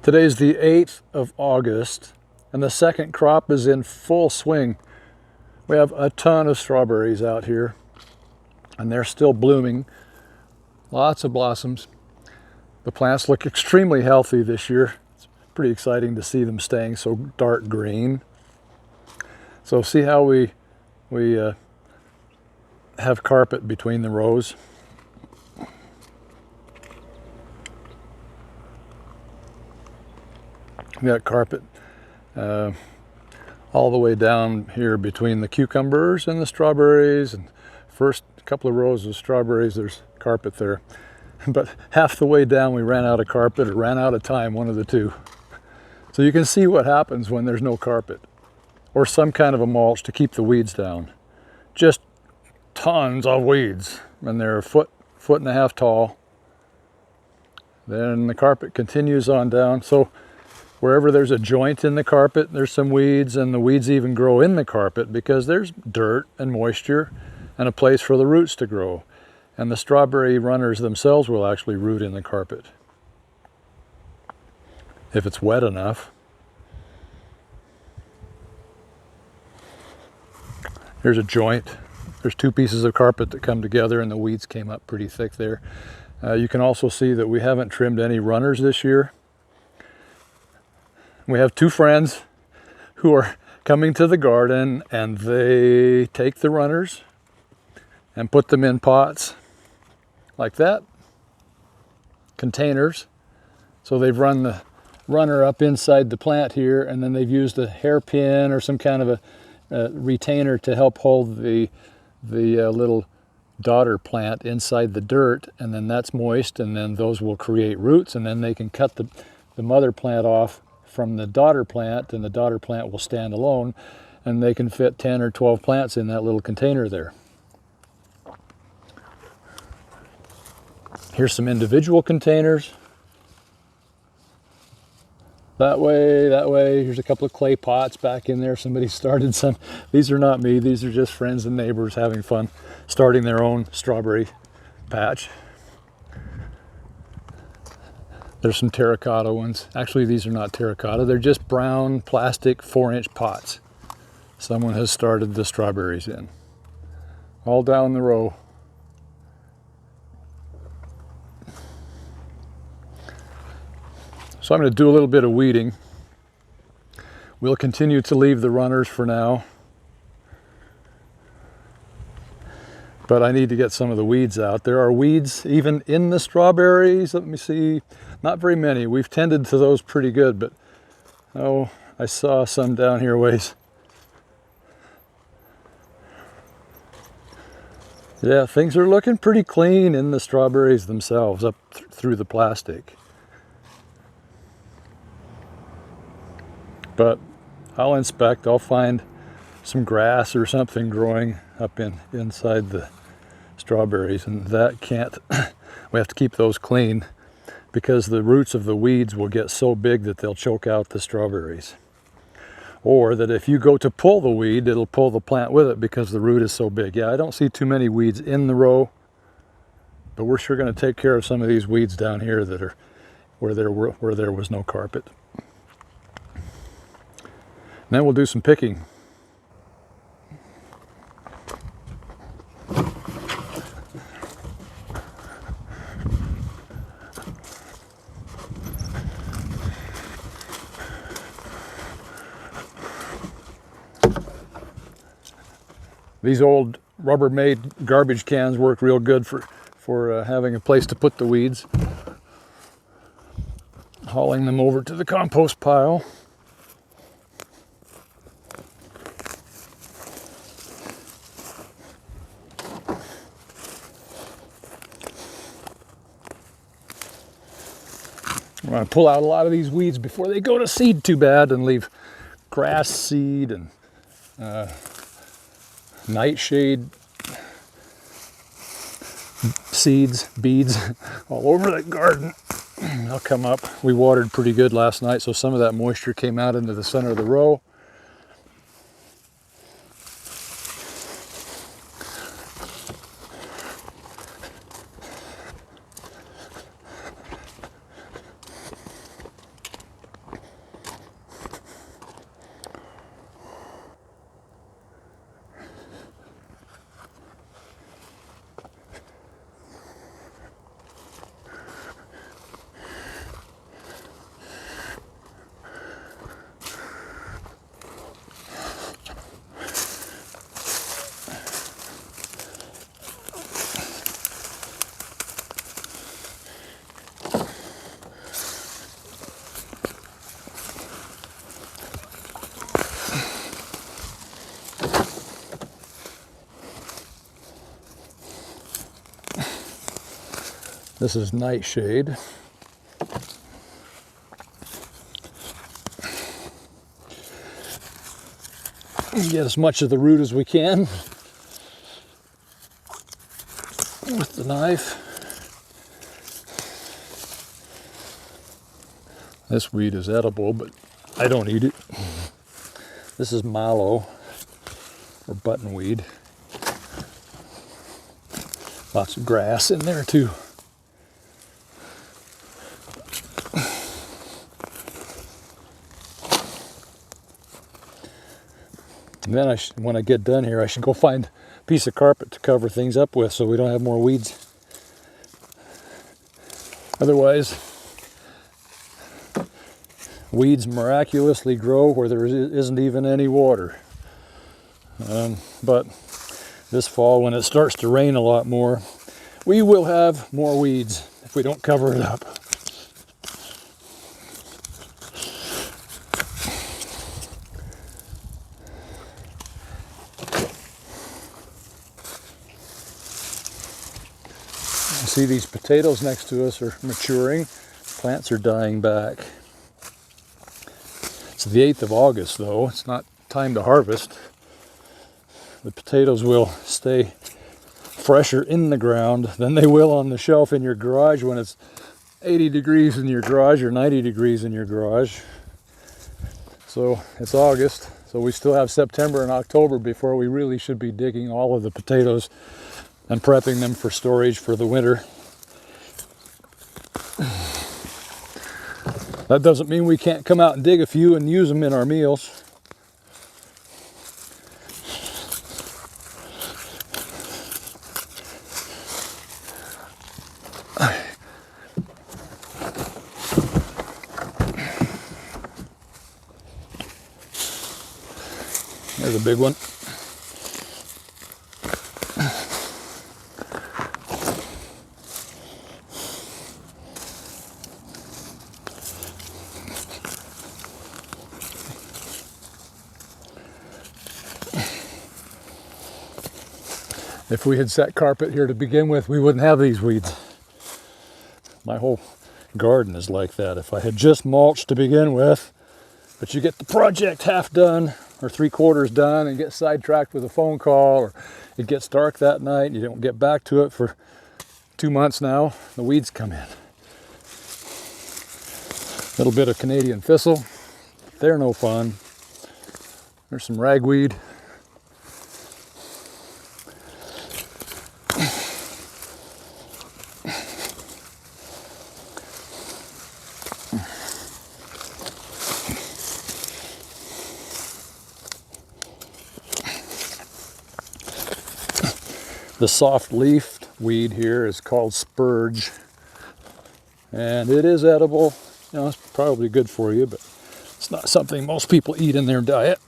Today's the 8th of August, and the second crop is in full swing. We have a ton of strawberries out here, and they're still blooming. Lots of blossoms. The plants look extremely healthy this year. It's pretty exciting to see them staying so dark green. So see how we have carpet between the rows. We got carpet all the way down here between the cucumbers and the strawberries, and first couple of rows of strawberries, there's carpet there. But half the way down we ran out of carpet or ran out of time, one of the two. So you can see what happens when there's no carpet or some kind of a mulch to keep the weeds down. Just tons of weeds, and they're a foot and a half tall. Then the carpet continues on down. So wherever there's a joint in the carpet, there's some weeds, and the weeds even grow in the carpet because there's dirt and moisture and a place for the roots to grow. And the strawberry runners themselves will actually root in the carpet if it's wet enough. Here's a joint. There's two pieces of carpet that come together, and the weeds came up pretty thick there. You can also see that we haven't trimmed any runners this year. We have two friends who are coming to the garden, and they take the runners and put them in pots like that, containers. So they've run the runner up inside the plant here, and then they've used a hairpin or some kind of a retainer to help hold the little daughter plant inside the dirt, and then that's moist, and then those will create roots, and then they can cut the mother plant off from the daughter plant, and the daughter plant will stand alone, and they can fit 10 or 12 plants in that little container there. Here's some individual containers. That way. Here's a couple of clay pots back in there. Somebody started some. These are not me. These are just friends and neighbors having fun starting their own strawberry patch. There's some terracotta ones. Actually, these are not terracotta. They're just brown plastic 4-inch pots. Someone has started the strawberries in. All down the row. So I'm going to do a little bit of weeding. We'll continue to leave the runners for now, but I need to get some of the weeds out. There are weeds even in the strawberries. Let me see, not very many. We've tended to those pretty good, but oh, I saw some down here ways. Yeah, things are looking pretty clean in the strawberries themselves up through the plastic. But I'll inspect. I'll find some grass or something growing up inside the strawberries, and that can't, we have to keep those clean because the roots of the weeds will get so big that they'll choke out the strawberries. Or that if you go to pull the weed, it'll pull the plant with it because the root is so big. Yeah, I don't see too many weeds in the row, but we're sure going to take care of some of these weeds down here that are where there was no carpet. And then we'll do some picking. These old Rubbermaid garbage cans work real good for having a place to put the weeds. Hauling them over to the compost pile. I'm going to pull out a lot of these weeds before they go to seed too bad and leave grass seed and nightshade seeds, beads all over that garden. They'll come up. We watered pretty good last night, so some of that moisture came out into the center of the row. This is nightshade. Get as much of the root as we can with the knife. This weed is edible, but I don't eat it. This is mallow, or buttonweed. Lots of grass in there too. And then when I get done here, I should go find a piece of carpet to cover things up with so we don't have more weeds. Otherwise, weeds miraculously grow where there isn't even any water. But this fall, when it starts to rain a lot more, we will have more weeds if we don't cover it up. See, these potatoes next to us are maturing. Plants are dying back. It's the 8th of August though. It's not time to harvest. The potatoes will stay fresher in the ground than they will on the shelf in your garage when it's 80 degrees in your garage or 90 degrees in your garage. So it's August, so we still have September and October before we really should be digging all of the potatoes and prepping them for storage for the winter. That doesn't mean we can't come out and dig a few and use them in our meals. There's a big one. If we had set carpet here to begin with, we wouldn't have these weeds. My whole garden is like that. If I had just mulched to begin with, but you get the project half done or 3/4 done and get sidetracked with a phone call, or it gets dark that night and you don't get back to it for 2 months now, the weeds come in. A little bit of Canadian thistle. They're no fun. There's some ragweed. The soft-leafed weed here is called spurge, and it is edible. You know, it's probably good for you, but it's not something most people eat in their diet.